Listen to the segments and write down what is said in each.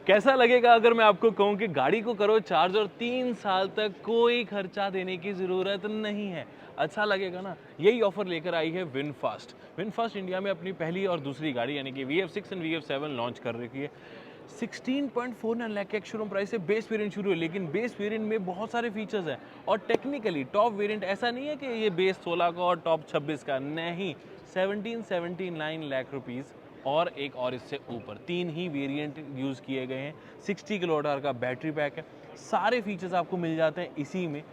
कैसा लगेगा अगर मैं आपको कहूँ कि गाड़ी को करो चार्ज और 3 साल तक कोई खर्चा देने की ज़रूरत नहीं है। अच्छा लगेगा ना? यही ऑफर लेकर आई है विनफास्ट। विनफास्ट इंडिया में अपनी पहली और दूसरी गाड़ी यानी कि VF6 एंड VF7 लॉन्च कर रखी है। 16.49 लाख के शोरूम प्राइस से बेस वेरिएंट शुरू है, लेकिन बेस वेरिएंट में बहुत सारे फीचर्स हैं और टेक्निकली टॉप वेरिएंट ऐसा नहीं है कि ये बेस 16 का और टॉप 26 का, नहीं, 1779 लाख रुपीस और एक और इससे ऊपर 3 ही वेरिएंट यूज़ किए गए हैं। 60 किलोवाट आवर का बैटरी पैक है, सारे फीचर्स आपको मिल जाते हैं इसी में।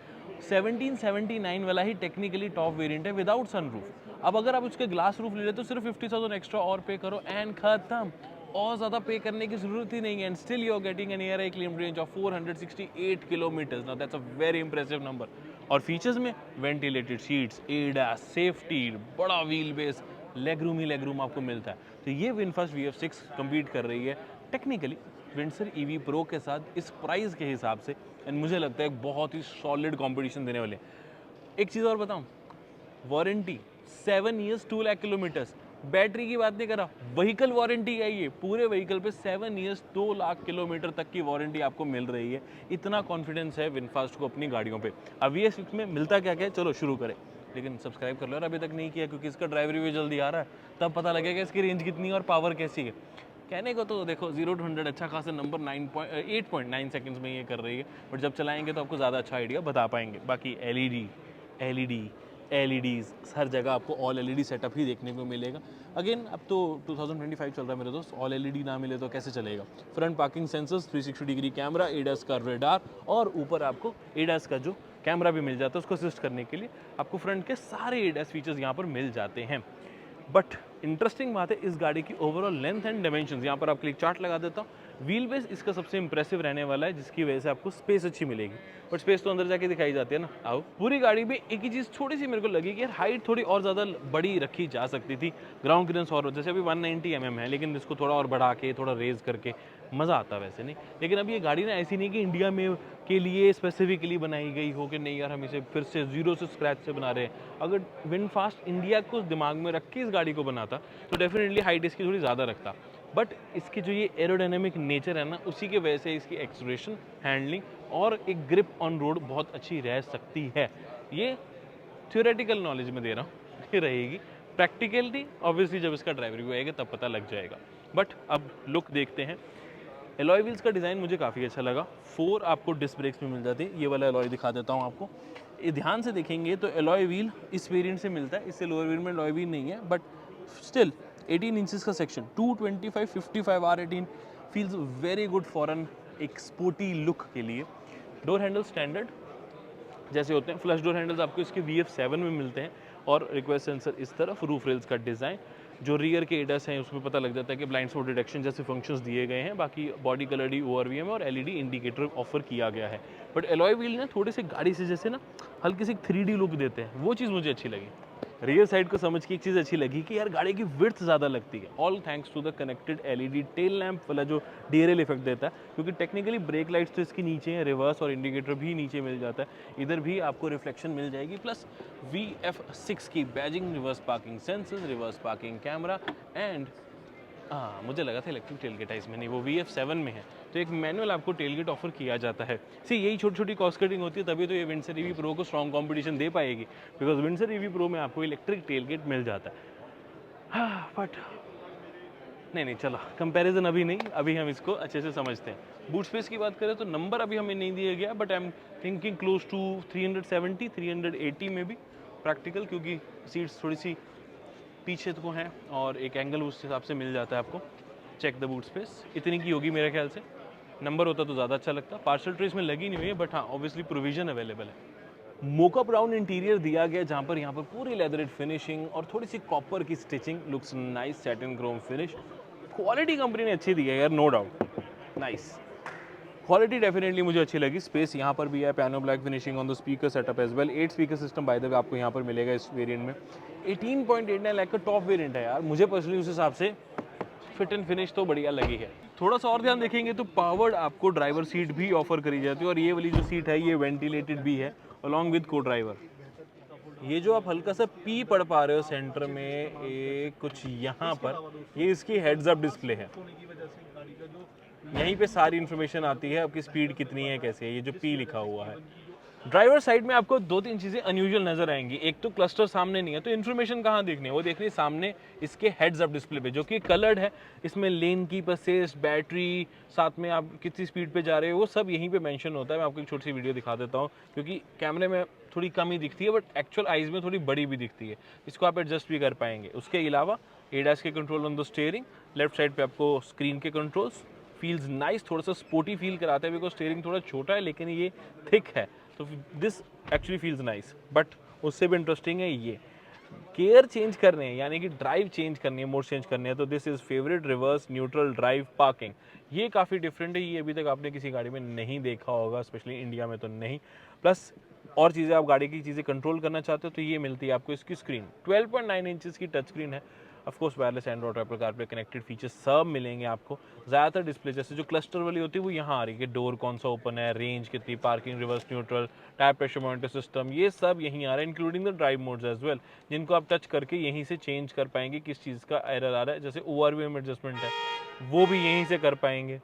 1779 वाला ही टेक्निकली टॉप वेरिएंट है विदाउट सनरूफ। अब अगर आप उसके ग्लास रूफ ले ले तो सिर्फ 50,000 एक्स्ट्रा और पे करो एंड खत्म। और ज़्यादा पे करने की ज़रूरत ही नहीं है and still you are getting an air claimed range of 468 kilometres. Now that's a very impressive number. और फीचर्स में वेंटिलेटेड सीट्स, एडास, सेफ्टी, बड़ा व्हील बेस, लेग रूम ही लेग रूम आपको मिलता है। तो ये विनफास्ट VF6 कम्पीट कर रही है टेक्निकली विंडसर EV प्रो के साथ इस प्राइस के हिसाब से एंड मुझे लगता है एक बहुत ही सॉलिड कॉम्पिटिशन देने वाले हैं। एक चीज़ और बताऊँ, warranty 7 years 2 lakh kilometres. Battery की बात नहीं कर रहा, व्हीकल वारंटी है ये, पूरे व्हीकल पे 7 ईयर्स 2 लाख किलोमीटर तक की वारंटी आपको मिल रही है। इतना कॉन्फिडेंस है विनफास्ट को अपनी गाड़ियों पे। अब VF6 में मिलता क्या क्या है, चलो शुरू करें। लेकिन सब्सक्राइब कर लो और अभी तक नहीं किया, क्योंकि इसका ड्राइव रिव्यू जल्दी आ रहा है, तब पता लगेगा इसकी रेंज कितनी है और पावर कैसी है। कहने को तो देखो 0 to 100 अच्छा खासा नंबर 8.9 सेकंड्स में ये कर रही है, बट जब चलाएंगे तो आपको ज़्यादा अच्छा आइडिया बता पाएंगे। बाकी LEDs हर जगह आपको ऑल LED सेटअप ही देखने को मिलेगा। अगेन अब तो 2025 चल रहा है मेरे दोस्त, ऑल LED ना मिले तो कैसे चलेगा। Front parking sensors, 360 degree camera, ADAS का रेडार और ऊपर आपको एडास का जो कैमरा भी मिल जाता है उसको असिस्ट करने के लिए आपको फ्रंट के सारे एडास फीचर्स यहाँ पर मिल जाते हैं। बट इंटरेस्टिंग बात है इस गाड़ी की ओवरऑल लेंथ एंड डायमेंशंस। यहाँ पर आपके लिए चार्ट लगा देता हूँ। व्हील बेस इसका सबसे इंप्रेसिव रहने वाला है, जिसकी वजह से आपको स्पेस अच्छी मिलेगी, बट स्पेस तो अंदर जाके दिखाई जाती है ना। आओ, पूरी गाड़ी में एक ही चीज़ थोड़ी सी मेरे को लगी कि यार हाइट थोड़ी और ज़्यादा बड़ी रखी जा सकती थी। ग्राउंड क्लियरेंस और जैसे अभी 190 mm है, लेकिन इसको थोड़ा और बढ़ा के थोड़ा रेज करके मज़ा आता वैसे नहीं। लेकिन अब ये गाड़ी ना ऐसी नहीं कि इंडिया में के लिए स्पेसिफिकली बनाई गई हो कि नहीं यार हम इसे फिर से जीरो से स्क्रैच से बना रहे हैं। अगर विनफास्ट इंडिया को दिमाग में रख के इस गाड़ी को बनाता तो डेफिनेटली हाइट इसकी थोड़ी ज़्यादा रखता, बट इसकी जो ये एरोडायनेमिक नेचर है ना, उसी की वजह से इसकी एक्सलेरेशन, हैंडलिंग और एक ग्रिप ऑन रोड बहुत अच्छी रह सकती है। ये थ्योरेटिकल नॉलेज में दे रहा हूँ रहेगी, प्रैक्टिकलिटी ऑब्वियसली जब इसका ड्राइव रिव्यू आएगा तब पता लग जाएगा। बट अब लुक देखते हैं। एलॉय व्हील्स का डिज़ाइन मुझे काफ़ी अच्छा लगा। 4 आपको डिस्क ब्रेक्स में मिल जाती है। ये वाला एलॉय दिखा देता हूँ आपको। ये ध्यान से देखेंगे तो एलॉय व्हील इस वेरिएंट से मिलता है, इससे लोअर वेरिएंट में एलॉय व्हील नहीं है, बट स्टिल 18 इंचेस का section 225 55 R18 feels very good for an एक स्पोर्टी लुक के लिए। डोर हैंडल स्टैंडर्ड जैसे होते हैं, फ्लश डोर हैंडल्स आपको इसके VF7 में मिलते हैं और रिक्वेस्ट सेंसर इस तरफ, रूफ रेल्स का डिज़ाइन, जो रियर के एडास हैं उसमें पता लग जाता है कि ब्लाइंड स्पॉट डिटेक्शन जैसे फंक्शंस दिए गए हैं। बाकी बॉडी कलर डी ORVM और LED इंडिकेटर ऑफर किया गया है। बट एलॉय व्हील ना थोड़े से गाड़ी से जैसे ना हल्की सी 3D लुक देते हैं, वो चीज़ मुझे अच्छी लगी। रियर साइड को समझ के एक चीज़ अच्छी लगी कि यार गाड़ी की विड्थ ज़्यादा लगती है, all thanks to the connected LED tail lamp वाला जो DRL इफेक्ट देता है, क्योंकि टेक्निकली ब्रेक लाइट्स तो इसकी नीचे हैं, रिवर्स और इंडिकेटर भी नीचे मिल जाता है, इधर भी आपको रिफ्लेक्शन मिल जाएगी। प्लस VF6 की badging, reverse parking sensors, reverse parking camera and मुझे लगा था इलेक्ट्रिक टेलगेट है इसमें, नहीं, वो VF7 में है, तो एक मैनुअल आपको टेलगेट ऑफर किया जाता है। सी यही छोटी छोटी कॉस्ट कटिंग होती है, तभी तो ये विंडसर EV प्रो को स्ट्रॉन्ग कंपटीशन दे पाएगी, बिकॉज विंडसर EV प्रो में आपको इलेक्ट्रिक टेलगेट मिल जाता है। बट नहीं चलो, कंपैरिजन अभी नहीं, अभी हम इसको अच्छे से समझते हैं। बूट स्पेस की बात करें तो नंबर अभी हमें नहीं दिया गया, but I am thinking close to 370 380 में भी प्रैक्टिकल, क्योंकि सीट्स थोड़ी सी पीछे तो हैं और एक एंगल उस हिसाब से मिल जाता है आपको। चेक द बूट स्पेस, इतनी की होगी मेरे ख्याल से। नंबर होता तो ज़्यादा अच्छा लगता। पार्सल ट्रे इसमें लगी नहीं हुई है, बट हाँ ऑब्वियसली प्रोविजन अवेलेबल है। मोका ब्राउन इंटीरियर दिया गया, जहाँ पर यहाँ पर पूरी लेदरेट फिनिशिंग और थोड़ी सी कॉपर की stitching, looks nice, satin chrome finish. Quality company ने अच्छी दी है यार, no doubt, nice quality definitely मुझे अच्छी लगी। स्पेस यहाँ पर भी है, piano black finishing on the speaker setup as well. 8 speaker system by the way आपको यहाँ पर मिलेगा इस वेरिएंट में। 18.89 लाख का टॉप वेरिएंट है यार, मुझे पर्सनली उस हिसाब से फिट एंड फिनिश तो बढ़िया लगी है। थोड़ा सा और ध्यान देखेंगे तो पावर्ड आपको ड्राइवर सीट भी ऑफर करी जाती है, और ये वाली जो सीट है ये वेंटिलेटेड भी है अलॉन्ग विद को ड्राइवर। ये जो आप हल्का सा पी पढ़ पा रहे हो सेंटर में, कुछ यहाँ पर, ये इसकी हेड्स अप डिस्प्ले है। यहीं पे सारी इन्फॉर्मेशन आती है, आपकी स्पीड कितनी है, कैसे है, ये जो पी लिखा हुआ है। ड्राइवर साइड में आपको दो तीन चीज़ें अनयूजुअल नजर आएंगी। एक तो क्लस्टर सामने नहीं है, तो इन्फॉर्मेशन कहाँ देखनी है, वो देखनी है सामने इसके हेड्स अप डिस्प्ले पे, जो कि कलर्ड है। इसमें लेन की असिस्ट, बैटरी, साथ में आप कितनी स्पीड पे जा रहे हो, वो सब यहीं पे मेंशन होता है। मैं आपको एक छोटी सी वीडियो दिखा देता हूँ, क्योंकि कैमरे में थोड़ी कम ही दिखती है, बट एक्चुअल आइज में थोड़ी बड़ी भी दिखती है। इसको आप एडजस्ट भी कर पाएंगे। उसके अलावा एडास के control on the steering, left side पे आपको स्क्रीन के कंट्रोल्स, फील्स नाइस, थोड़ा सा स्पोर्टी फील कराता है, बिकॉज स्टीयरिंग थोड़ा छोटा है लेकिन ये थिक है, तो this actually feels nice. But उससे भी इंटरेस्टिंग है ये गियर चेंज करने हैं, यानी कि ड्राइव चेंज करनी है, मोड चेंज करनी है, तो this is favourite reverse neutral drive parking. ये काफ़ी डिफरेंट है, ये अभी तक आपने किसी गाड़ी में नहीं देखा होगा, स्पेशली इंडिया में तो नहीं। प्लस और चीज़ें, आप गाड़ी की चीज़ें कंट्रोल करना चाहते हो तो ये मिलती है आपको इसकी स्क्रीन। 12.9 इंचेस की टच स्क्रीन है। Of course wireless Android, Apple CarPlay connected features सब मिलेंगे आपको। ज़्यादातर डिस्प्ले जैसे जो क्लस्टर वाली होती है वो यहाँ आ रही है, डोर कौन सा ओपन है, रेंज कितनी, parking, reverse neutral, tyre pressure monitor system, ये सब यहीं आ रहा है, including the drive modes as well, जिनको आप टच करके यहीं से चेंज कर पाएंगे किस चीज़ का एरर आ रहा है। जैसे ओआरवीएम एडजस्टमेंट है वो भी यहीं से कर पाएंगे।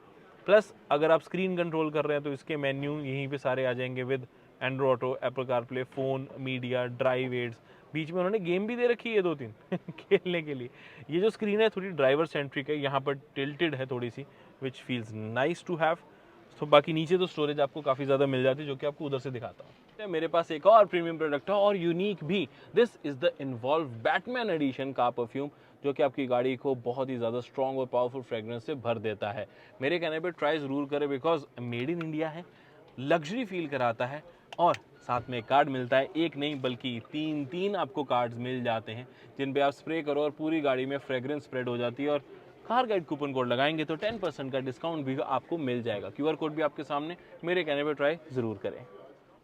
प्लस अगर आप स्क्रीन कंट्रोल कर रहे हैं तो इसके मेन्यू यहीं पे सारे आ जाएंगे with Android Auto, Apple CarPlay, phone, media, drive aids. बीच में उन्होंने गेम भी दे रखी है दो तीन खेलने के लिए। ये जो स्क्रीन है थोड़ी ड्राइवर सेंट्रिक है, यहाँ पर टिल्टेड है थोड़ी सी, which feels nice to have. तो बाकी नीचे तो स्टोरेज आपको काफ़ी ज़्यादा मिल जाती है, जो कि आपको उधर से दिखाता हूँ। मेरे पास एक और प्रीमियम प्रोडक्ट है और यूनिक भी। This is the involve Batman edition का परफ्यूम, जो कि आपकी गाड़ी को बहुत ही ज़्यादा स्ट्रॉन्ग और पावरफुल फ्रेग्रेंस से भर देता है। मेरे कहने पे ट्राई ज़रूर करें, बिकॉज मेड इन इंडिया है, लग्जरी फील कराता है, और साथ में कार्ड मिलता है। एक नहीं बल्कि तीन आपको कार्ड्स मिल जाते हैं, जिन पे आप स्प्रे करो और पूरी गाड़ी में फ्रेग्रेंस स्प्रेड हो जाती है। और कार गाइड कूपन कोड लगाएंगे तो 10% का डिस्काउंट भी आपको मिल जाएगा। क्यूआर कोड भी आपके सामने, मेरे कहने पे ट्राई ज़रूर करें।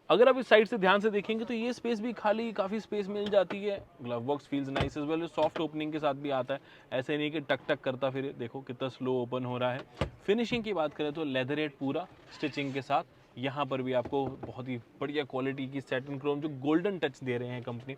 अगर आप इस साइड से ध्यान से देखेंगे तो ये स्पेस भी खाली, काफ़ी स्पेस मिल जाती है। Glove box feels nice as well, soft opening के साथ भी आता है, ऐसे नहीं कि टक टक करता फिर देखो कितना स्लो ओपन हो रहा है। फिनिशिंग की बात करें तो लेदरेट पूरा स्टिचिंग के साथ, यहाँ पर भी आपको बहुत ही बढ़िया क्वालिटी की सैटिन क्रोम जो गोल्डन टच दे रहे हैं कंपनी।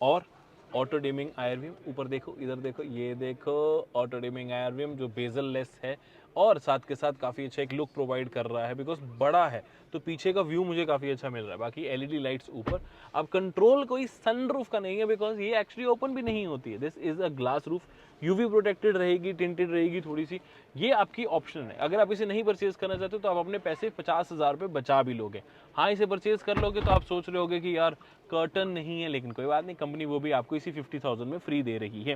और ऑटो डिमिंग आयरविम, ऊपर देखो, इधर देखो, ये देखो, ऑटो डिमिंग आयरविम जो बेजल लेस है, और साथ के साथ काफ़ी अच्छा एक लुक प्रोवाइड कर रहा है, बिकॉज बड़ा है तो पीछे का व्यू मुझे काफ़ी अच्छा मिल रहा है। बाकी एलईडी लाइट्स ऊपर। अब कंट्रोल कोई सनरूफ का नहीं है, बिकॉज ये एक्चुअली ओपन भी नहीं होती है। This is a glass roof, UV protected रहेगी, टिंटेड रहेगी थोड़ी सी, ये आपकी ऑप्शन है। अगर आप इसे नहीं परचेज करना चाहते तो आप अपने पैसे 50,000 रुपये बचा भी लोगे। हाँ, इसे परचेज कर लोगे तो आप सोच रहे होगे कि यार कर्टन नहीं है, लेकिन कोई बात नहीं, कंपनी वो भी आपको इसी 50,000 में फ्री दे रही है।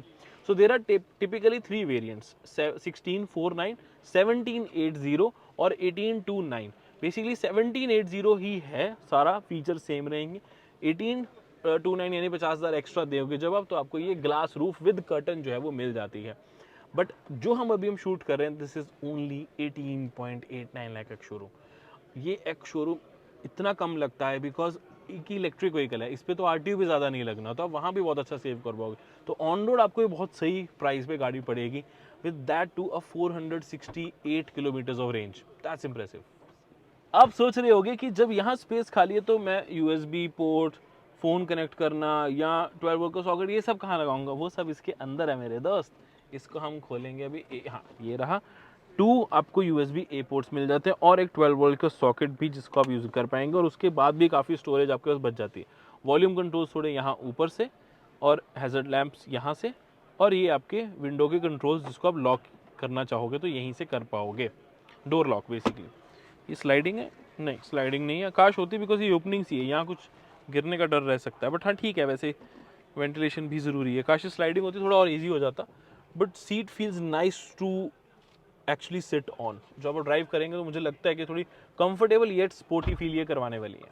सो देर आर टिपिकली 3 वेरियंट्स, 1649, 1780 और 1829। बेसिकली 1780 ही है, सारा फीचर सेम रहेंगे। 1829 यानी 50,000 एक्स्ट्रा दोगे जब आप, तो आपको ये ग्लास रूफ विद कर्टन जो है वो मिल जाती है। बट जो हम शूट कर रहे हैं, this is only 18.89 lakh ex showroom. ये एक्स शोरूम इतना कम लगता है बिकॉज की इलेक्ट्रिक व्हीकल है, इस पर तो आरटीओ भी ज़्यादा नहीं लगना, तो आप वहाँ भी बहुत अच्छा सेव कर पाओगे। तो ऑन रोड आपको ये बहुत सही प्राइस पे गाड़ी पड़ेगी, with that to a 468 kilometres of range. That's impressive. आप सोच रहे होगे कि जब यहाँ स्पेस खाली है तो मैं यूएसबी पोर्ट, फ़ोन कनेक्ट करना या 12 वोल्ट का सॉकेट ये सब कहाँ लगाऊंगा, वो सब इसके अंदर है मेरे दोस्त। इसको हम खोलेंगे अभी। हाँ, ये रहा। 2 आपको यूएसबी ए पोर्ट्स मिल जाते हैं और एक 12 वोल्ट का सॉकेट भी, जिसको आप यूज़ कर पाएंगे, और उसके बाद भी काफ़ी स्टोरेज आपके पास बच जाती है। वॉल्यूम कंट्रोल्स थोड़े यहाँ ऊपर से, और हैज़र्ड लैंप्स यहाँ से, और ये आपके विंडो के कंट्रोल्स, जिसको आप लॉक करना चाहोगे तो यहीं से कर पाओगे, डोर लॉक बेसिकली। ये स्लाइडिंग है? नहीं, स्लाइडिंग नहीं है, काश होती, बिकॉज ये ओपनिंग सी है, यहाँ कुछ गिरने का डर रह सकता है। बट हाँ ठीक है, वैसे वेंटिलेशन भी ज़रूरी है, काश स्लाइडिंग होती थोड़ा और इजी हो जाता। But seat feels nice to actually sit on. जब आप ड्राइव करेंगे तो मुझे लगता है कि थोड़ी कंफर्टेबल येट स्पोर्टी फील ये करवाने वाली है।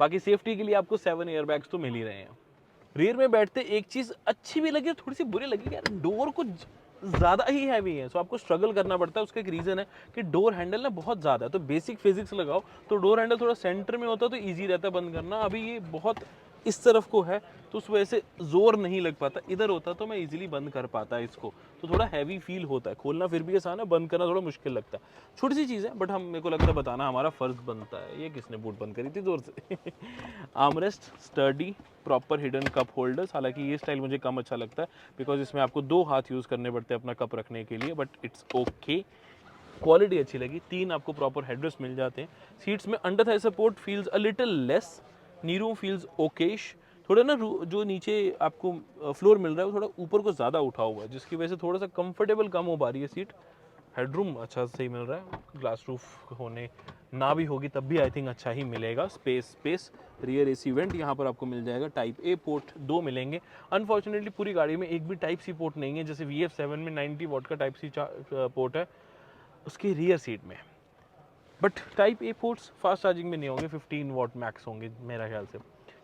बाकी सेफ्टी के लिए आपको 7 एयरबैग्स तो मिल ही रहे हैं। रेयर में बैठते एक चीज़ अच्छी भी लगी और थोड़ी सी बुरी लगी, यार डोर कुछ ज़्यादा ही हैवी है, सो आपको स्ट्रगल करना पड़ता है। उसका एक रीज़न है कि डोर हैंडल ना बहुत ज़्यादा है, तो बेसिक फिजिक्स लगाओ तो डोर हैंडल थोड़ा सेंटर में होता है तो ईजी रहता है बंद करना। अभी ये बहुत इस तरफ को है तो उस वजह से जोर नहीं लग पाता, इधर होता तो मैं इजीली बंद कर पाता है इसको, तो थोड़ा हैवी फील होता है। खोलना फिर भी आसान है, बंद करना थोड़ा मुश्किल लगता है। छोटी सी चीज़ है बट हम, मेरे को लगता है बताना हमारा फ़र्ज बनता है। ये किसने बूट बंद करी थी जोर से armrest sturdy, proper hidden cup holders. हालांकि ये स्टाइल मुझे कम अच्छा लगता है बिकॉज इसमें आपको 2 हाथ यूज़ करने पड़ते हैं अपना कप रखने के लिए, बट इट्स ओके। क्वालिटी अच्छी लगी। 3 आपको प्रॉपर हेडरेस्ट मिल जाते हैं। सीट्स में under thigh support feels a little less, knee room feels okayish. थोड़ा ना जो नीचे आपको फ्लोर मिल रहा है वो थोड़ा ऊपर को ज़्यादा उठा हुआ है, जिसकी वजह से थोड़ा सा कंफर्टेबल कम हो पा रही है सीट। हेडरूम अच्छा सही मिल रहा है, ग्लास रूफ होने ना भी होगी तब भी आई थिंक अच्छा ही मिलेगा। स्पेस रियर एसी वेंट यहाँ पर आपको मिल जाएगा। टाइप ए पोर्ट 2 मिलेंगे। अनफॉर्चुनेटली पूरी गाड़ी में एक भी टाइप सी पोर्ट नहीं है, जैसे VF7 में 90 वॉट का टाइप सी पोर्ट है उसके रियर सीट में, but type A ports fast charging में नहीं होंगे, 15 वॉट मैक्स होंगे मेरा ख्याल से।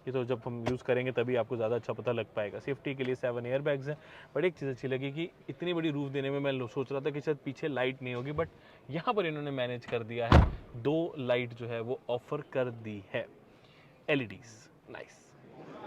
ये तो जब हम यूज़ करेंगे तभी आपको ज़्यादा अच्छा पता लग पाएगा। सेफ्टी के लिए 7 एयर बैग्स हैं। बट एक चीज़ अच्छी लगी कि इतनी बड़ी रूफ देने में मैं सोच रहा था कि शायद पीछे लाइट नहीं होगी, बट यहाँ पर इन्होंने मैनेज कर दिया है, 2 लाइट जो है वो ऑफर कर दी है, LEDs। नाइस।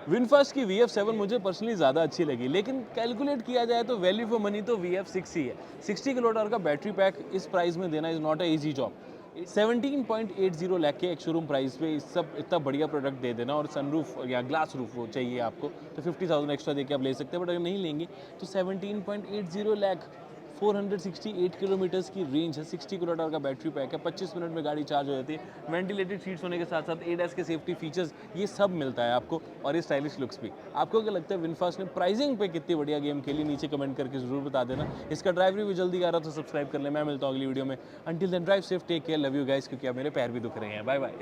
विनफास्ट की VF7 मुझे पर्सनली ज़्यादा अच्छी लगी, लेकिन कैलकुलेट किया जाए तो वैल्यू फॉर मनी तो VF6 ही है। 60 किलोवाट आवर का बैटरी पैक इस प्राइस में देना is not a easy job. 17.80 lakh के एक शोरूम प्राइस पे इस सब इतना बढ़िया प्रोडक्ट दे देना, और सनरूफ या ग्लास रूफ वो चाहिए आपको तो 50,000 एक्स्ट्रा देके आप ले सकते हैं। बट अगर नहीं लेंगे तो 17.80 लाख, 468 किलोमीटर्स की रेंज है, 60 किलोवाट आवर का बैटरी पैक है, 25 मिनट में गाड़ी चार्ज हो जाती है, वेंटिलेटेड सीट्स होने के साथ साथ ADAS के सेफ्टी फीचर्स, ये सब मिलता है आपको, और ये स्टाइलिश लुक्स भी। आपको क्या लगता है विनफास्ट ने प्राइसिंग पे कितनी बढ़िया गेम खेली? नीचे कमेंट करके जरूर बता देना। इसका ड्राइव रिव्यू जल्दी आ रहा तो सब्सक्राइब कर ले। मैं मिलता हूँ अगली वीडियो में। Until then drive safe, take care, love you guys, क्योंकि अब मेरे पैर भी दुख रहे हैं। Bye bye.